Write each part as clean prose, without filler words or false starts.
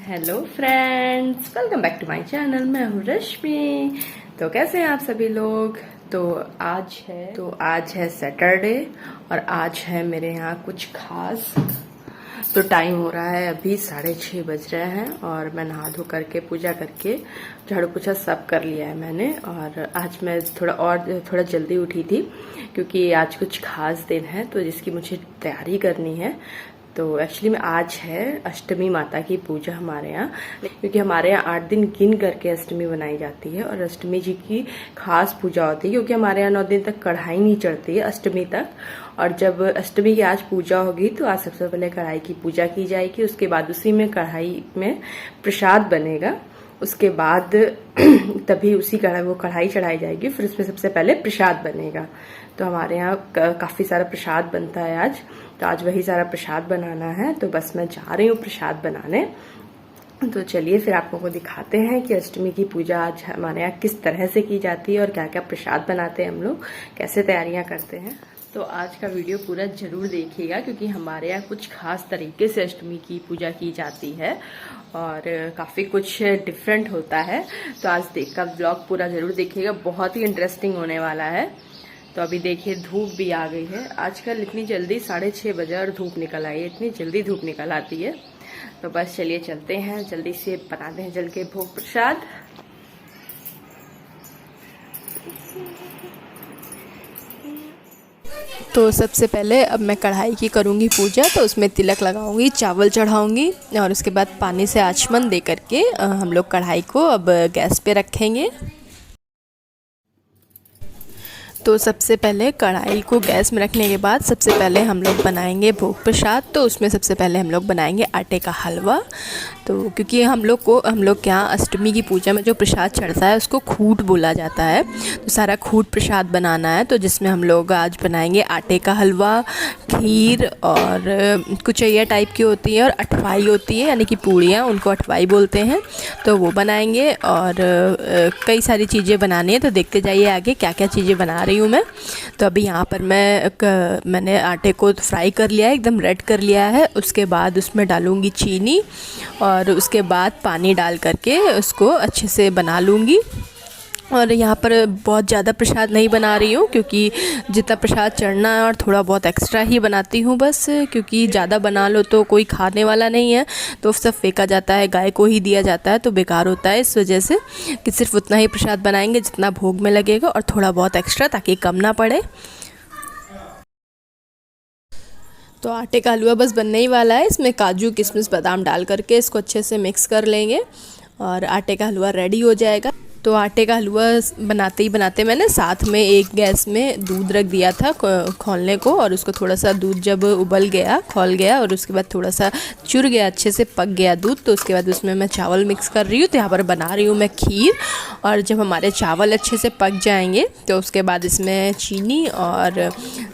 Hello friends, welcome back to my channel. मैं हूँ रश्मि। तो कैसे हैं आप सभी लोग। तो आज है सैटरडे और आज है मेरे यहाँ कुछ खास। तो टाइम हो रहा है अभी 6:30 बज रहे हैं और मैं नहा धो करके पूजा करके झाड़ू पोछा सब कर लिया है मैंने। और आज मैं थोड़ा जल्दी उठी थी क्योंकि आज कुछ खास दिन है तो जिसकी मुझे तैयारी करनी है। तो एक्चुअली में आज है अष्टमी माता की पूजा हमारे यहाँ, क्योंकि हमारे यहाँ 8 दिन गिन करके अष्टमी बनाई जाती है और अष्टमी जी की खास पूजा होती है क्योंकि हमारे यहाँ 9 दिन तक कढ़ाई नहीं चढ़ती है अष्टमी तक। और जब अष्टमी की आज पूजा होगी तो आज सबसे पहले कढ़ाई की पूजा की जाएगी, उसके बाद उसी में कढ़ाई में प्रसाद बनेगा, उसके बाद तभी उसी कढ़ाई चढ़ाई जाएगी, फिर उसमें सबसे पहले प्रसाद बनेगा। तो हमारे यहाँ काफ़ी सारा प्रसाद बनता है आज, तो आज वही सारा प्रसाद बनाना है। तो बस मैं जा रही हूँ प्रसाद बनाने। तो चलिए फिर आप लोगों को दिखाते हैं कि अष्टमी की पूजा आज हमारे यहाँ किस तरह से की जाती है और क्या क्या प्रसाद बनाते हैं हम लोग, कैसे तैयारियां करते हैं। तो आज का वीडियो पूरा जरूर देखिएगा क्योंकि हमारे यहाँ कुछ खास तरीके से अष्टमी की पूजा की जाती है और काफ़ी कुछ डिफरेंट होता है। तो आज का ब्लॉग पूरा जरूर देखिएगा, बहुत ही इंटरेस्टिंग होने वाला है। तो अभी देखिए धूप भी आ गई है। आजकल इतनी जल्दी 6:30 बजे और धूप निकल आई है, इतनी जल्दी धूप निकल आती है। तो बस चलिए चलते हैं, जल्दी से बनाते हैं जल के भोग प्रसाद। तो सबसे पहले अब मैं कढ़ाई की करूँगी पूजा। तो उसमें तिलक लगाऊंगी, चावल चढ़ाऊंगी और उसके बाद पानी से आचमन दे करके हम लोग कढ़ाई को अब गैस पे रखेंगे। तो सबसे पहले कढ़ाई को गैस में रखने के बाद सबसे पहले हम लोग बनाएंगे भोग प्रसाद। तो उसमें सबसे पहले हम लोग बनाएंगे आटे का हलवा। तो क्योंकि हम लोग क्या अष्टमी की पूजा में जो प्रसाद चढ़ता है उसको खूट बोला जाता है, तो सारा खूट प्रसाद बनाना है। तो जिसमें हम लोग आज बनाएंगे आटे का हलवा, खीर और कुचैया टाइप की होती है और अठवाई होती है, यानी कि पूड़ियाँ, उनको अठवाई बोलते हैं। तो वो बनाएंगे और कई सारी चीज़ें बनानी है। तो देखते जाइए आगे क्या क्या चीज़ें बना रही हूँ मैं। तो अभी यहाँ पर मैंने आटे को फ्राई कर लिया है, एकदम रेड कर लिया है। उसके बाद उसमें डालूँगी चीनी और उसके बाद पानी डाल करके उसको अच्छे से बना लूँगी। और यहाँ पर बहुत ज़्यादा प्रसाद नहीं बना रही हूँ क्योंकि जितना प्रसाद चढ़ना है और थोड़ा बहुत एक्स्ट्रा ही बनाती हूँ बस, क्योंकि ज़्यादा बना लो तो कोई खाने वाला नहीं है, तो सब फेंका जाता है, गाय को ही दिया जाता है, तो बेकार होता है। इस वजह से कि सिर्फ उतना ही प्रसाद बनाएंगे जितना भोग में लगेगा और थोड़ा बहुत एक्स्ट्रा, ताकि कम ना पड़े। तो आटे का हलवा बस बनने ही वाला है। इसमें काजू, किशमिश, बादाम डाल करके इसको अच्छे से मिक्स कर लेंगे और आटे का हलवा रेडी हो जाएगा। तो आटे का हलवा बनाते ही बनाते मैंने साथ में एक गैस में दूध रख दिया था खौलने को, और उसको थोड़ा सा दूध जब उबल गया, खौल गया और उसके बाद थोड़ा सा चुर गया, अच्छे से पक गया दूध, तो उसके बाद उसमें मैं चावल मिक्स कर रही हूँ। तो यहाँ पर बना रही हूँ मैं खीर। और जब हमारे चावल अच्छे से पक जाएंगे तो उसके बाद इसमें चीनी और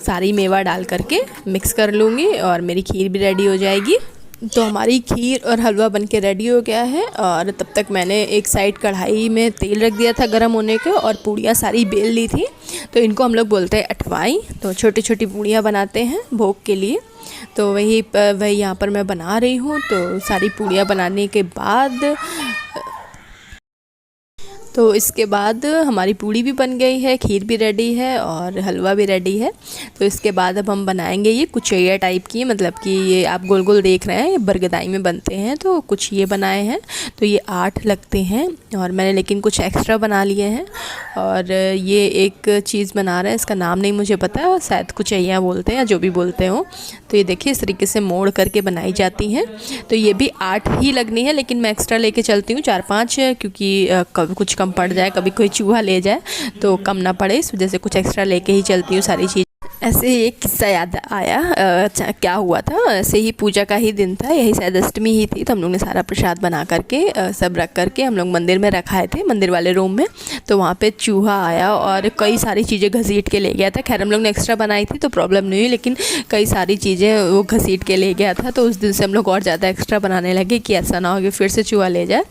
सारी मेवा डाल करके मिक्स कर लूँगी और मेरी खीर भी रेडी हो जाएगी। तो हमारी खीर और हलवा बनके रेडी हो गया है। और तब तक मैंने एक साइड कढ़ाई में तेल रख दिया था गर्म होने को और पूड़ियाँ सारी बेल ली थी। तो इनको हम लोग बोलते हैं अठवाई। तो छोटी छोटी पूड़ियाँ बनाते हैं भोग के लिए, तो वही यहाँ पर मैं बना रही हूँ। तो सारी पूड़ियाँ बनाने के बाद तो इसके बाद हमारी पूड़ी भी बन गई है, खीर भी रेडी है और हलवा भी रेडी है। तो इसके बाद अब हम बनाएंगे ये कुचैया टाइप की, मतलब कि ये आप गोल गोल देख रहे हैं, ये बरगदाई में बनते हैं। तो कुछ ये बनाए हैं, तो ये 8 लगते हैं और मैंने लेकिन कुछ एक्स्ट्रा बना लिए हैं। और ये एक चीज़ बना रहे हैं, इसका नाम नहीं मुझे पता, शायद कुचैया बोलते हैं या जो भी बोलते हो। तो ये देखिए इस तरीके से मोड़ करके बनाई जाती हैं। तो ये भी 8 ही लगनी है, लेकिन मैं एक्स्ट्रा लेके चलती हूँ 4-5, क्योंकि कभी कुछ कम पड़ जाए, कभी कोई चूहा ले जाए तो कम ना पड़े, इस वजह से कुछ एक्स्ट्रा लेके ही चलती हूँ सारी चीज़। ऐसे ही एक किस्सा याद आया। अच्छा क्या हुआ था, ऐसे ही पूजा का ही दिन था, यही शायद अष्टमी ही थी। तो हम लोग ने सारा प्रसाद बना करके सब रख करके हम लोग मंदिर में रखाए थे, मंदिर वाले रूम में। तो वहाँ पे चूहा आया और कई सारी चीज़ें घसीट के ले गया था। खैर हम लोग ने एक्स्ट्रा बनाई थी तो प्रॉब्लम नहीं हुई, लेकिन कई सारी चीज़ें वो घसीट के ले गया था। तो उस दिन से हम लोग और ज़्यादा एक्स्ट्रा बनाने लगे कि ऐसा ना हो कि फिर से चूहा ले जाए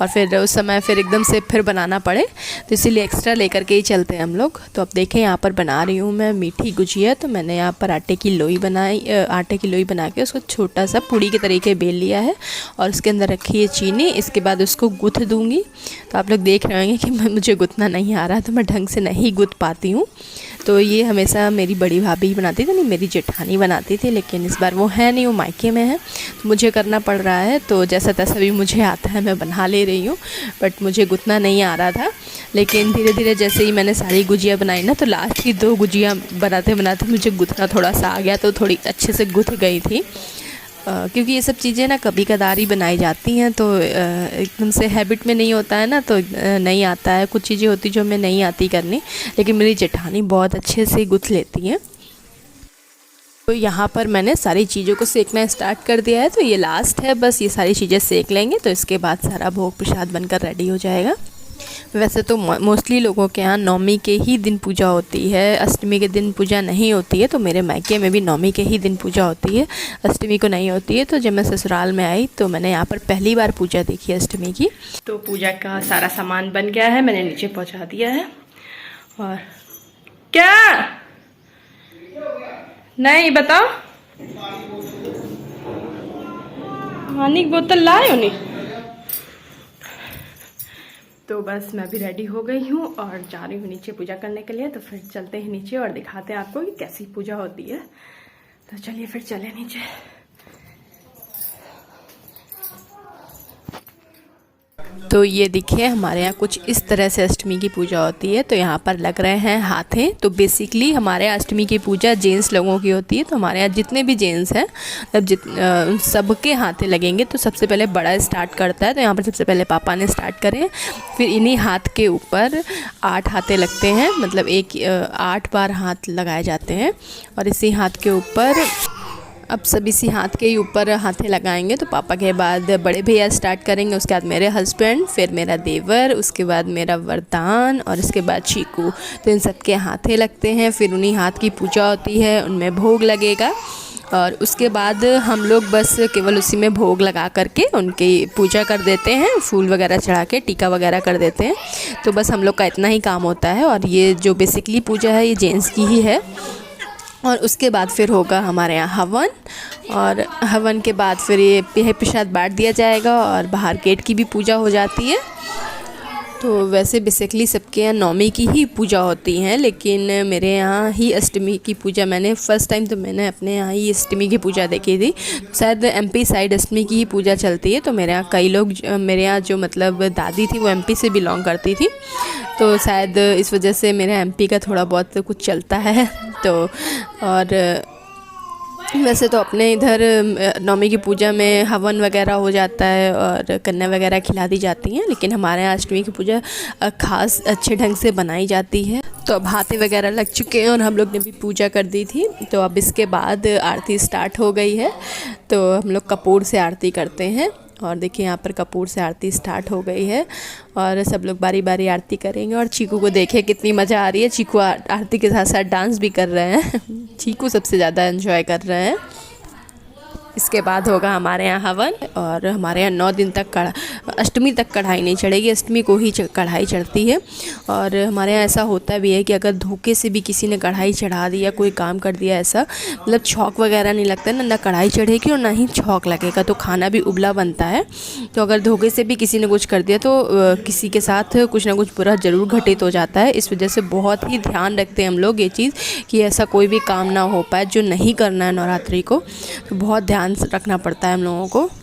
और फिर उस समय फिर एकदम से फिर बनाना पड़े। तो इसीलिए एक्स्ट्रा लेकर के ही चलते हैं हम लोग। तो अब देखें यहाँ पर बना रही हूँ मैं मीठी गुजिया गुजिया। तो मैंने यहाँ पर आटे की लोई बना के उसको छोटा सा पूड़ी के तरीके बेल लिया है और उसके अंदर रखी है चीनी। इसके बाद उसको गूँथ दूँगी। तो आप लोग देख रहे होंगे कि मुझे गूँथना नहीं आ रहा, तो मैं ढंग से नहीं गूँथ पाती हूँ। तो ये हमेशा मेरी बड़ी भाभी बनाती थी, नहीं मेरी जेठानी बनाती थी, लेकिन इस बार वो है नहीं, वो मायके में है, तो मुझे करना पड़ रहा है। तो जैसा तैसा भी मुझे आता है, मैं बना ले रही हूँ, बट मुझे गूँथना नहीं आ रहा था। लेकिन धीरे धीरे जैसे ही मैंने सारी गुजिया बनाई ना, तो लास्ट की 2 गुजिया बनाते बनाते मुझे गूँथना थोड़ा सा आ गया, तो थोड़ी अच्छे से गूँथ गई थी। क्योंकि ये सब चीज़ें ना कभी कदार ही बनाई जाती हैं, तो एकदम से हैबिट में नहीं होता है ना, तो नहीं आता है। कुछ चीज़ें होती जो हमें नहीं आती करनी, लेकिन मेरी जेठानी बहुत अच्छे से गूँथ लेती हैं। तो यहाँ पर मैंने सारी चीज़ों को सेकना स्टार्ट कर दिया है। तो ये लास्ट है, बस ये सारी चीज़ें सेक लेंगे तो इसके बाद सारा भोग प्रसाद बनकर रेडी हो जाएगा। वैसे तो मोस्टली लोगों के यहाँ नवमी के ही दिन पूजा होती है, अष्टमी के दिन पूजा नहीं होती है। तो मेरे मायके में भी नवमी के ही दिन पूजा होती है, अष्टमी को नहीं होती है। तो जब मैं ससुराल में आई तो मैंने यहाँ पर पहली बार पूजा देखी अष्टमी की। तो पूजा का सारा सामान बन गया है, मैंने नीचे पहुँचा दिया है। और क्या नहीं बताओ, पानी की बोतल लाए हो नहीं? तो बस मैं भी रेडी हो गई हूँ और जा रही हूँ नीचे पूजा करने के लिए। तो फिर चलते हैं नीचे और दिखाते हैं आपको कि कैसी पूजा होती है। तो चलिए फिर चले नीचे। तो ये देखिए हमारे यहाँ कुछ इस तरह से अष्टमी की पूजा होती है। तो यहाँ पर लग रहे हैं हाथे। तो बेसिकली हमारे यहाँ अष्टमी की पूजा जेंट्स लोगों की होती है। तो हमारे यहाँ जितने भी जेंट्स हैं तब सबके हाथे लगेंगे। तो सबसे पहले बड़ा स्टार्ट करता है, तो यहाँ पर सबसे पहले पापा ने स्टार्ट करे, फिर इन्हीं हाथ के ऊपर 8 हाथे लगते हैं, मतलब 8 बार हाथ लगाए जाते हैं। और इसी हाथ के ऊपर अब सब इसी हाथ के ही ऊपर हाथे लगाएंगे। तो पापा के बाद बड़े भैया स्टार्ट करेंगे, उसके बाद मेरे हस्बैंड, फिर मेरा देवर, उसके बाद मेरा वरदान और उसके बाद चीकू। तो इन सब के हाथे लगते हैं, फिर उन्हीं हाथ की पूजा होती है, उनमें भोग लगेगा। और उसके बाद हम लोग बस केवल उसी में भोग लगा करके उनकी पूजा कर देते हैं, फूल वगैरह चढ़ा के टीका वगैरह कर देते हैं। तो बस हम लोग का इतना ही काम होता है। और ये जो बेसिकली पूजा है ये जेंट्स की ही है। और उसके बाद फिर होगा हमारे यहाँ हवन, और हवन के बाद फिर ये प्रसाद बांट दिया जाएगा और बाहर गेट की भी पूजा हो जाती है। तो वैसे बेसिकली सबके यहाँ नवमी की ही पूजा होती हैं, लेकिन मेरे यहाँ ही अष्टमी की पूजा मैंने फ़र्स्ट टाइम तो मैंने अपने यहाँ ही अष्टमी की पूजा देखी थी। शायद एमपी साइड अष्टमी की ही पूजा चलती है। तो मेरे यहाँ कई लोग, मेरे यहाँ जो मतलब दादी थी वो एमपी से बिलोंग करती थी, तो शायद इस वजह से मेरे एमपी का थोड़ा बहुत कुछ चलता है। तो और वैसे तो अपने इधर नवमी की पूजा में हवन वगैरह हो जाता है और कन्या वगैरह खिला दी जाती हैं, लेकिन हमारे यहाँ अष्टमी की पूजा खास अच्छे ढंग से बनाई जाती है। तो अब हाथे वगैरह लग चुके हैं और हम लोग ने भी पूजा कर दी थी। तो अब इसके बाद आरती स्टार्ट हो गई है। तो हम लोग कपूर से आरती करते हैं, और देखिए यहाँ पर कपूर से आरती स्टार्ट हो गई है और सब लोग बारी बारी आरती करेंगे। और चीकू को देखिए कितनी मज़ा आ रही है, चीकू आरती के साथ साथ डांस भी कर रहे हैं। चीकू सबसे ज़्यादा एंजॉय कर रहे हैं। इसके बाद होगा हमारे यहाँ हवन, और हमारे यहाँ 9 दिन तक अष्टमी तक कढ़ाई नहीं चढ़ेगी, अष्टमी को ही कढ़ाई चढ़ती है। और हमारे यहाँ ऐसा होता भी है कि अगर धोखे से भी किसी ने कढ़ाई चढ़ा दिया, कोई काम कर दिया ऐसा, मतलब छौंक वगैरह नहीं लगता ना कढ़ाई चढ़ेगी और ना ही छौंक लगेगा, तो खाना भी उबला बनता है। तो अगर धोखे से भी किसी ने कुछ कर दिया तो किसी के साथ कुछ ना कुछ बुरा ज़रूर घटित हो जाता है। इस वजह से बहुत ही ध्यान रखते हैं हम लोग ये चीज़ कि ऐसा कोई भी काम ना हो पाए जो नहीं करना है नवरात्रि को। तो बहुत ध्यान रखना पड़ता है हम लोगों को।